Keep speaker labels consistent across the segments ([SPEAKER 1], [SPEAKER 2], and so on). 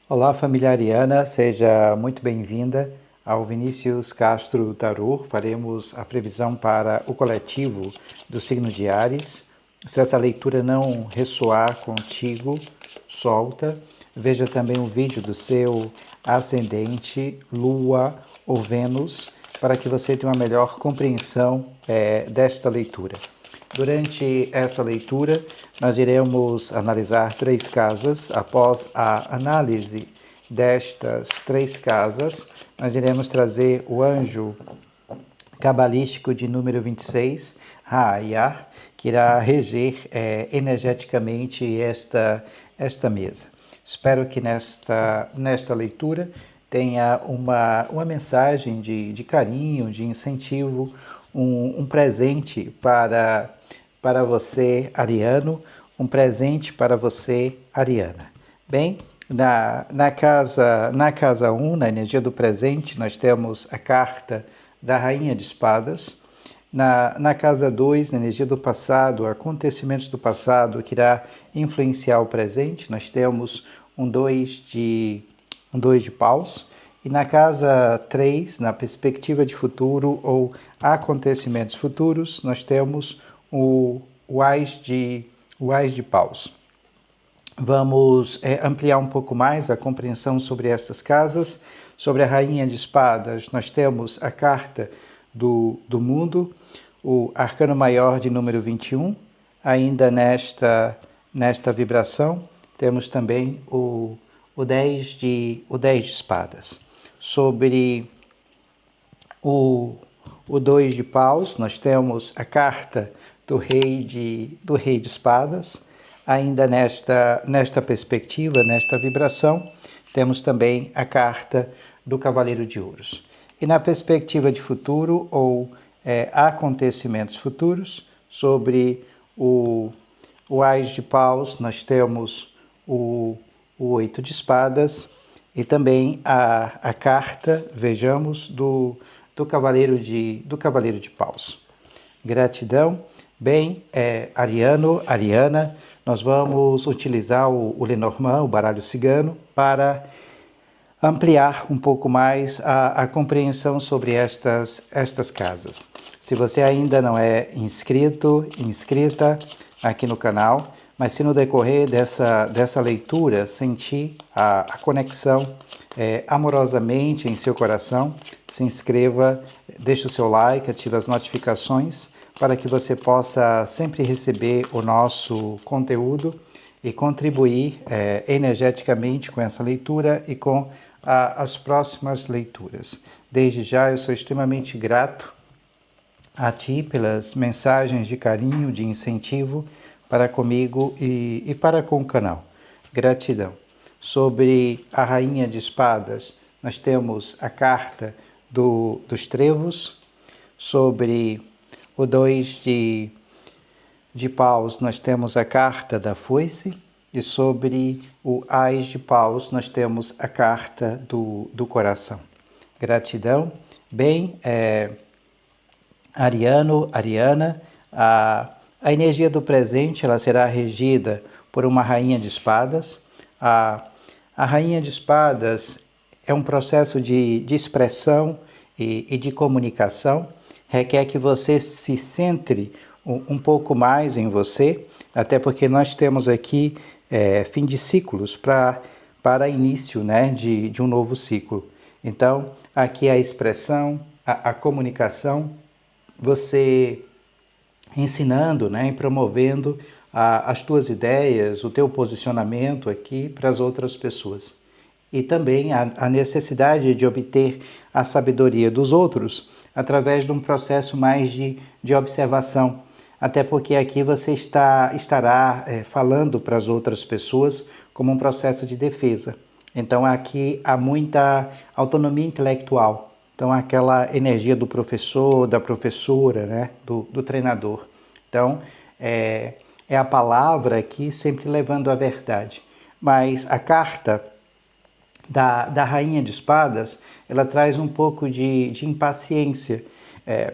[SPEAKER 1] Olá, família Ariana, seja muito bem-vinda ao Vinícius Castro Tarô. Faremos a previsão para o coletivo do signo de Áries. Se essa leitura não ressoar contigo, solta. Veja também o vídeo do seu ascendente, Lua ou Vênus, para que você tenha uma melhor compreensão desta leitura. Durante essa leitura, nós iremos analisar 3 casas. Após a análise destas 3 casas, nós iremos trazer o anjo cabalístico de número 26, Raayar, que irá reger energeticamente esta mesa. Espero que nesta leitura tenha uma mensagem de carinho, de incentivo, um presente para você, Ariano, um presente para você, Ariana. Bem, na casa 1, na energia do presente, nós temos a carta da Rainha de Espadas. Na casa 2, na energia do passado, acontecimentos do passado que irá influenciar o presente, nós temos um 2 de paus. E na casa 3, na perspectiva de futuro ou acontecimentos futuros, nós temos o ás de paus. Vamos ampliar um pouco mais a compreensão sobre estas casas. Sobre a Rainha de Espadas, nós temos a carta do mundo, o arcano maior de número 21. Ainda nesta vibração, temos também o 10 de espadas. Sobre o 2 de paus, nós temos a carta do rei de espadas. Ainda nesta perspectiva, nesta vibração, temos também a carta do cavaleiro de ouros. E na perspectiva de futuro ou acontecimentos futuros, sobre o ás de paus, nós temos o 8 de espadas e também a carta, vejamos, do cavaleiro de paus. Gratidão. Bem, Ariano, Ariana, nós vamos utilizar o Lenormand, o baralho cigano, para ampliar um pouco mais a compreensão sobre estas casas. Se você ainda não é inscrita aqui no canal, mas se no decorrer dessa leitura sentir a conexão amorosamente em seu coração, se inscreva, deixe o seu like, ative as notificações para que você possa sempre receber o nosso conteúdo e contribuir energeticamente com essa leitura e com as próximas leituras. Desde já eu sou extremamente grato a ti pelas mensagens de carinho, de incentivo para comigo e para com o canal. Gratidão. Sobre a Rainha de Espadas, nós temos a carta dos trevos. Sobre o 2 de paus, nós temos a carta da foice. E sobre o ás de paus, nós temos a carta do coração. Gratidão. Bem, Ariano, Ariana, a energia do presente ela será regida por uma Rainha de Espadas. A Rainha de Espadas é um processo de expressão e de comunicação. Requer que você se centre um pouco mais em você, até porque nós temos aqui fim de ciclos para início, né, de um novo ciclo. Então, aqui a expressão, a comunicação, você ensinando, né, e promovendo as tuas ideias, o teu posicionamento aqui para as outras pessoas. E também a necessidade de obter a sabedoria dos outros através de um processo mais de observação. Até porque aqui você estará falando para as outras pessoas como um processo de defesa. Então aqui há muita autonomia intelectual. Então aquela energia do professor, da professora, né? do treinador. Então é a palavra aqui sempre levando a verdade. Mas a carta da Rainha de Espadas, ela traz um pouco de impaciência,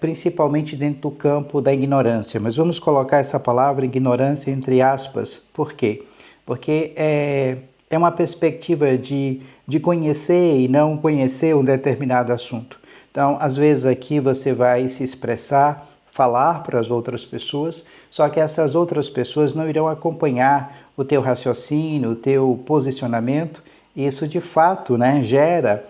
[SPEAKER 1] principalmente dentro do campo da ignorância. Mas vamos colocar essa palavra ignorância entre aspas. Por quê? Porque é uma perspectiva de conhecer e não conhecer um determinado assunto. Então, às vezes aqui você vai se expressar, falar para as outras pessoas, só que essas outras pessoas não irão acompanhar o teu raciocínio, o teu posicionamento, e isso de fato, né, gera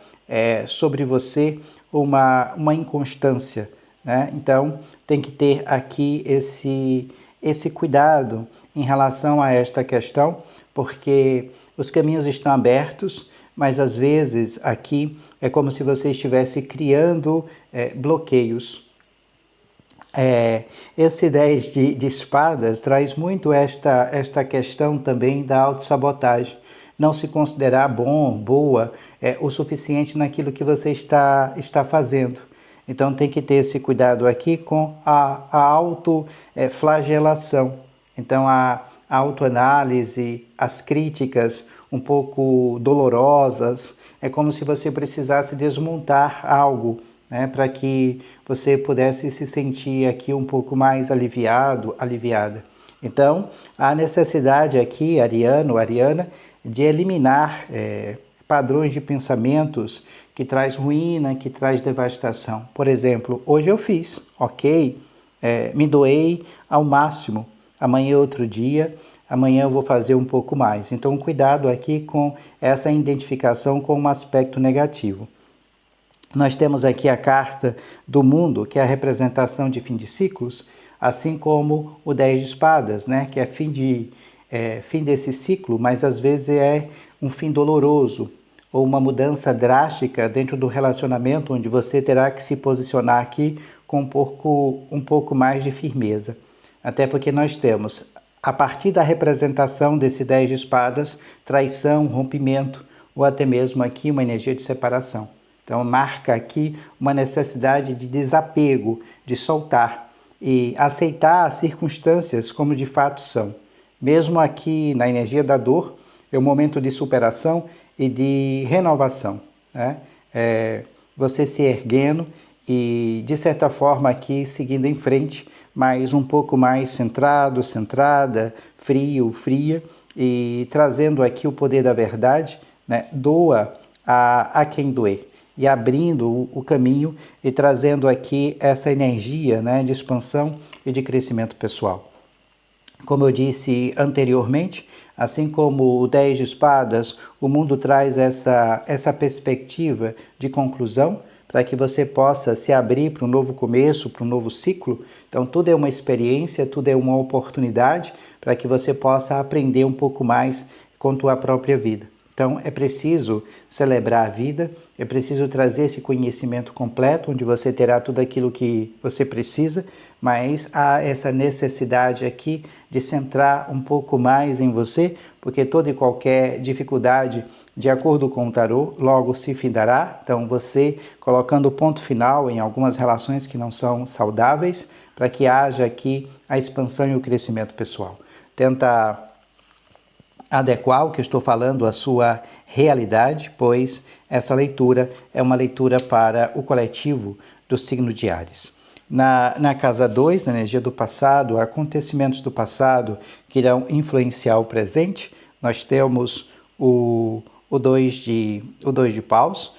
[SPEAKER 1] sobre você uma inconstância, né? Então, tem que ter aqui esse cuidado em relação a esta questão, porque os caminhos estão abertos, mas às vezes aqui é como se você estivesse criando bloqueios. Esse 10 de espadas traz muito esta questão também da autossabotagem. Não se considerar bom, boa, o suficiente naquilo que você está fazendo. Então tem que ter esse cuidado aqui com a autoflagelação. Então a autoanálise, as críticas um pouco dolorosas, é como se você precisasse desmontar algo, né, para que você pudesse se sentir aqui um pouco mais aliviado, aliviada. Então, há necessidade aqui, Ariano, Ariana, de eliminar padrões de pensamentos que traz ruína, que traz devastação. Por exemplo, hoje eu fiz, ok, me doei ao máximo, amanhã é outro dia, amanhã eu vou fazer um pouco mais. Então, cuidado aqui com essa identificação com um aspecto negativo. Nós temos aqui a carta do mundo, que é a representação de fim de ciclos, assim como o 10 de espadas, né, que é fim desse ciclo, mas às vezes é um fim doloroso, ou uma mudança drástica dentro do relacionamento, onde você terá que se posicionar aqui com um pouco mais de firmeza. Até porque nós temos, a partir da representação desse 10 de espadas, traição, rompimento, ou até mesmo aqui uma energia de separação. Então, marca aqui uma necessidade de desapego, de soltar e aceitar as circunstâncias como de fato são. Mesmo aqui na energia da dor, é um momento de superação e de renovação, né? Você se erguendo e, de certa forma, aqui seguindo em frente, mas um pouco mais centrado, centrada, frio, fria, e trazendo aqui o poder da verdade, né? Doa a quem doer. E abrindo o caminho e trazendo aqui essa energia, né, de expansão e de crescimento pessoal. Como eu disse anteriormente, assim como o 10 de espadas, o mundo traz essa perspectiva de conclusão para que você possa se abrir para um novo começo, para um novo ciclo. Então tudo é uma experiência, tudo é uma oportunidade para que você possa aprender um pouco mais com a tua própria vida. Então, é preciso celebrar a vida, é preciso trazer esse conhecimento completo, onde você terá tudo aquilo que você precisa, mas há essa necessidade aqui de centrar um pouco mais em você, porque toda e qualquer dificuldade, de acordo com o tarô, logo se findará. Então, você colocando ponto final em algumas relações que não são saudáveis, para que haja aqui a expansão e o crescimento pessoal. Tenta adequar o que eu estou falando à sua realidade, pois essa leitura é uma leitura para o coletivo do signo de Áries. Na casa 2, na energia do passado, acontecimentos do passado que irão influenciar o presente, nós temos o 2 de paus.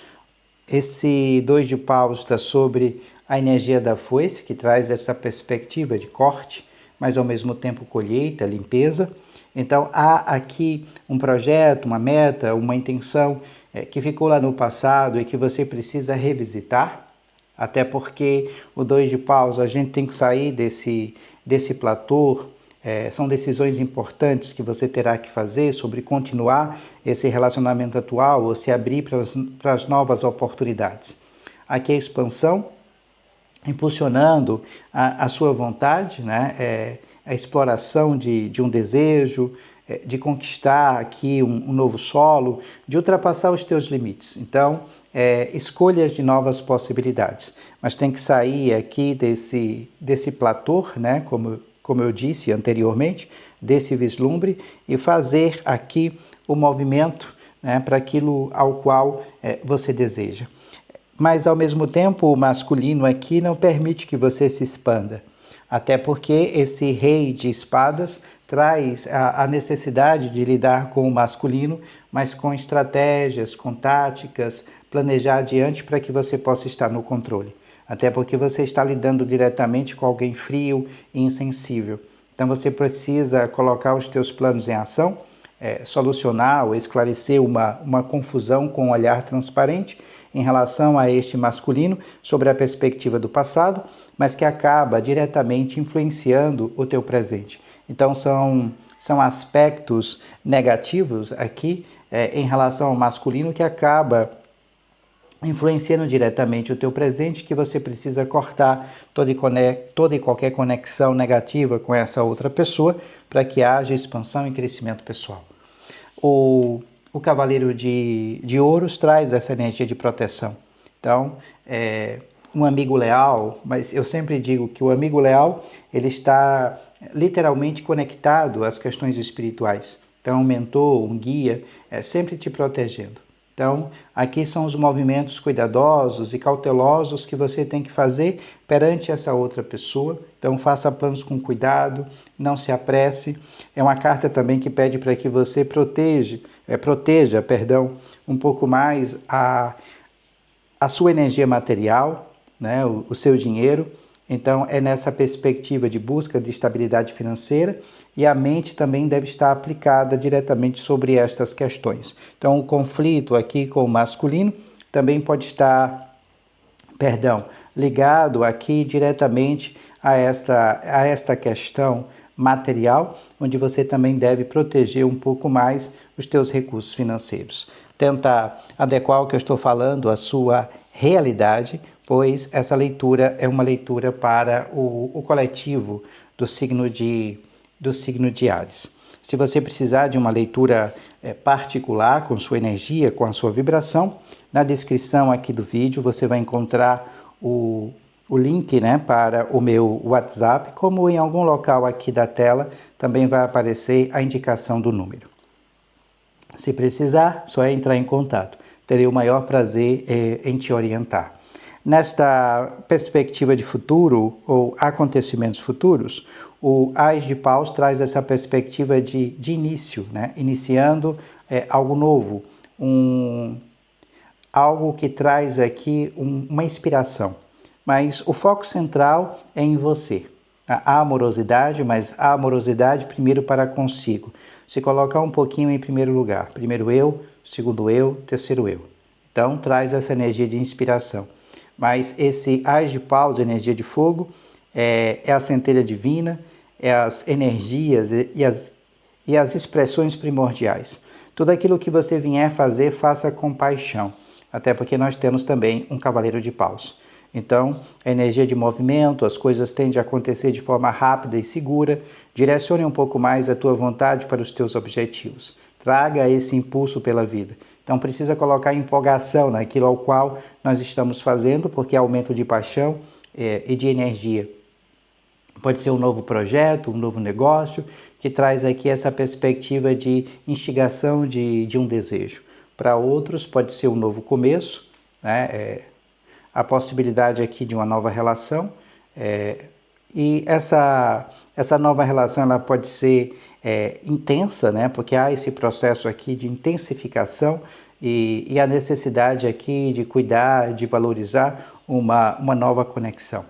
[SPEAKER 1] Esse 2 de paus está sobre a energia da foice, que traz essa perspectiva de corte, mas ao mesmo tempo colheita, limpeza. Então, há aqui um projeto, uma meta, uma intenção que ficou lá no passado e que você precisa revisitar, até porque o 2 de paus, a gente tem que sair desse platô, são decisões importantes que você terá que fazer sobre continuar esse relacionamento atual ou se abrir para as novas oportunidades. Aqui a expansão, impulsionando a sua vontade, né? A exploração de um desejo, de conquistar aqui um novo solo, de ultrapassar os teus limites. Então, escolhas de novas possibilidades. Mas tem que sair aqui desse platô, né? Como eu disse anteriormente, desse vislumbre e fazer aqui o movimento, né? Para aquilo ao qual você deseja. Mas, ao mesmo tempo, o masculino aqui não permite que você se expanda. Até porque esse rei de espadas traz a necessidade de lidar com o masculino, mas com estratégias, com táticas, planejar adiante para que você possa estar no controle. Até porque você está lidando diretamente com alguém frio e insensível. Então você precisa colocar os teus planos em ação, solucionar ou esclarecer uma confusão com um olhar transparente em relação a este masculino sobre a perspectiva do passado, mas que acaba diretamente influenciando o teu presente. Então são aspectos negativos aqui em relação ao masculino que acaba influenciando diretamente o teu presente, que você precisa cortar toda e qualquer conexão negativa com essa outra pessoa para que haja expansão e crescimento pessoal. O Cavaleiro de Ouros traz essa energia de proteção. Então, um amigo leal, mas eu sempre digo que o amigo leal ele está literalmente conectado às questões espirituais. Então, um mentor, um guia, sempre te protegendo. Então, aqui são os movimentos cuidadosos e cautelosos que você tem que fazer perante essa outra pessoa. Então, faça planos com cuidado, não se apresse. É uma carta também que pede para que você proteja um pouco mais a sua energia material, né, o seu dinheiro. Então, é nessa perspectiva de busca de estabilidade financeira e a mente também deve estar aplicada diretamente sobre estas questões. Então, o conflito aqui com o masculino também pode estar, ligado aqui diretamente a esta questão material, onde você também deve proteger um pouco mais os teus recursos financeiros. Tenta adequar o que eu estou falando à sua realidade, pois essa leitura é uma leitura para o coletivo do signo de Áries. Se você precisar de uma leitura particular com sua energia, com a sua vibração, na descrição aqui do vídeo você vai encontrar o link, né, para o meu WhatsApp, como em algum local aqui da tela também vai aparecer a indicação do número. Se precisar, só é entrar em contato. Terei o maior prazer em te orientar. Nesta perspectiva de futuro ou acontecimentos futuros, o Ás de Paus traz essa perspectiva de início, né? Iniciando algo novo, algo que traz aqui uma inspiração. Mas o foco central é em você. A amorosidade, mas a amorosidade primeiro para consigo. Se colocar um pouquinho em primeiro lugar. Primeiro eu, segundo eu, terceiro eu. Então traz essa energia de inspiração. Mas esse Ás de Paus, energia de fogo, é a centelha divina, é as energias e as expressões primordiais. Tudo aquilo que você vier fazer, faça com paixão. Até porque nós temos também um Cavaleiro de Paus. Então, a energia de movimento, as coisas tendem a acontecer de forma rápida e segura. Direcione um pouco mais a tua vontade para os teus objetivos. Traga esse impulso pela vida. Então, precisa colocar empolgação naquilo ao qual nós estamos fazendo, porque é aumento de paixão e de energia. Pode ser um novo projeto, um novo negócio, que traz aqui essa perspectiva de instigação de um desejo. Para outros, pode ser um novo começo, né? A possibilidade aqui de uma nova relação. E essa nova relação ela pode ser intensa, né? Porque há esse processo aqui de intensificação e a necessidade aqui de cuidar, de valorizar uma nova conexão.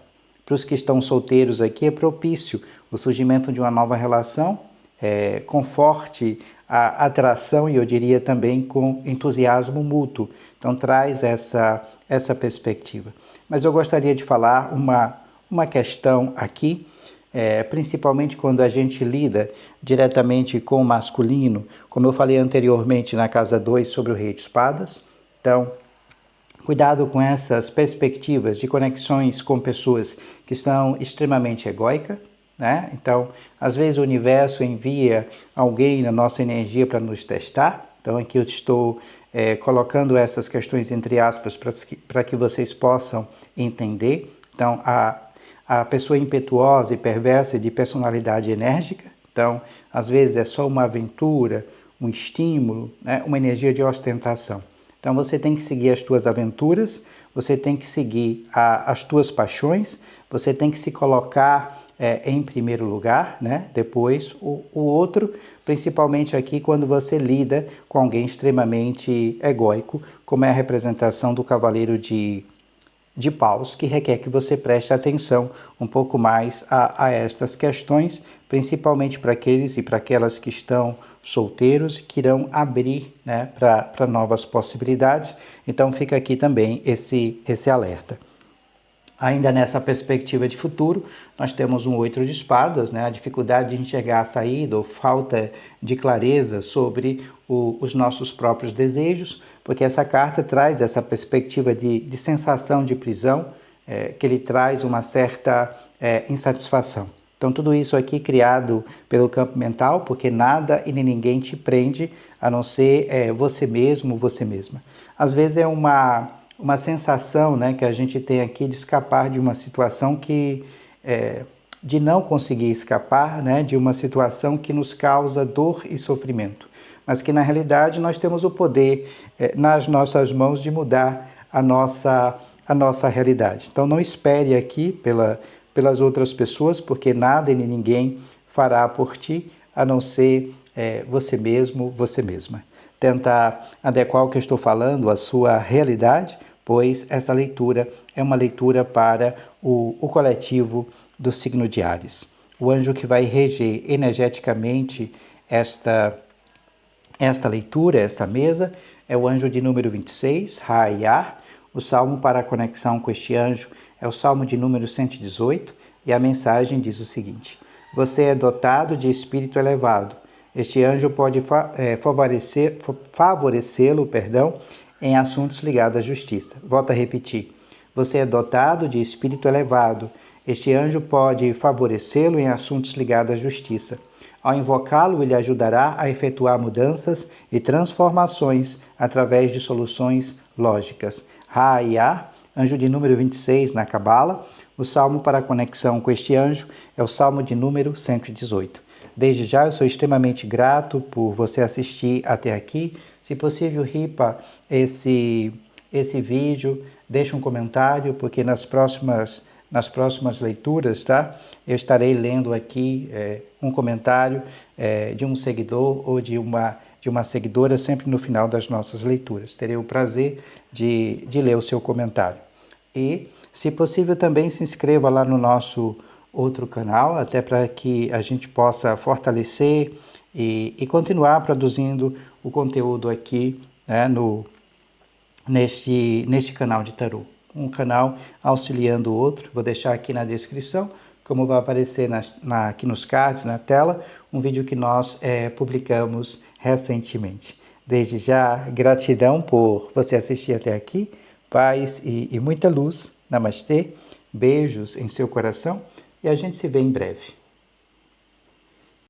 [SPEAKER 1] Para os que estão solteiros aqui é propício o surgimento de uma nova relação com forte atração e eu diria também com entusiasmo mútuo. Então traz essa perspectiva. Mas eu gostaria de falar uma questão aqui, principalmente quando a gente lida diretamente com o masculino, como eu falei anteriormente na casa 2 sobre o Rei de Espadas. Então, cuidado com essas perspectivas de conexões com pessoas que são extremamente egóicas, né? Então, às vezes o universo envia alguém na nossa energia para nos testar. Então, aqui eu estou colocando essas questões entre aspas para que vocês possam entender. Então, a pessoa impetuosa e perversa de personalidade enérgica. Então, às vezes é só uma aventura, um estímulo, né? Uma energia de ostentação. Então, você tem que seguir as tuas aventuras, você tem que seguir as tuas paixões, você tem que se colocar em primeiro lugar, né? Depois o outro, principalmente aqui quando você lida com alguém extremamente egóico, como é a representação do cavaleiro de paus, que requer que você preste atenção um pouco mais a estas questões, principalmente para aqueles e para aquelas que estão solteiros e que irão abrir, né, para novas possibilidades. Então fica aqui também esse alerta. Ainda nessa perspectiva de futuro, nós temos um 8 de espadas, né? A dificuldade de enxergar a saída ou falta de clareza sobre os nossos próprios desejos, porque essa carta traz essa perspectiva de sensação de prisão, que ele traz uma certa insatisfação. Então, tudo isso aqui criado pelo campo mental, porque nada e nem ninguém te prende, a não ser você mesmo, você mesma. Às vezes é uma sensação, né, que a gente tem aqui de escapar de uma situação de não conseguir escapar, né, de uma situação que nos causa dor e sofrimento, mas que na realidade nós temos o poder nas nossas mãos de mudar a nossa realidade. Então não espere aqui pelas outras pessoas, porque nada e nem ninguém fará por ti, a não ser você mesmo, você mesma. Tentar adequar o que eu estou falando à sua realidade, pois essa leitura é uma leitura para o coletivo do signo de Áries. O anjo que vai reger energeticamente esta leitura, esta mesa, é o anjo de número 26, Ra-Iar. O salmo para a conexão com este anjo é o salmo de número 118, e a mensagem diz o seguinte: você é dotado de espírito elevado. Este anjo pode favorecê-lo, em assuntos ligados à justiça. Volto a repetir. Você é dotado de espírito elevado. Este anjo pode favorecê-lo em assuntos ligados à justiça. Ao invocá-lo, ele ajudará a efetuar mudanças e transformações através de soluções lógicas. Ra-Iar, anjo de número 26 na Cabala. O salmo para a conexão com este anjo é o salmo de número 118. Desde já eu sou extremamente grato por você assistir até aqui. Se possível, ripa esse vídeo, deixa um comentário, porque nas próximas leituras, tá? Eu estarei lendo aqui um comentário de um seguidor ou de uma seguidora, sempre no final das nossas leituras. Terei o prazer de ler o seu comentário. E, se possível, também se inscreva lá no nosso outro canal, até para que a gente possa fortalecer e continuar produzindo o conteúdo aqui, né, neste canal de tarô. Um canal auxiliando o outro. Vou deixar aqui na descrição, como vai aparecer aqui nos cards, na tela, um vídeo que nós publicamos recentemente. Desde já, gratidão por você assistir até aqui. Paz e muita luz. Namastê. Beijos em seu coração e a gente se vê em breve.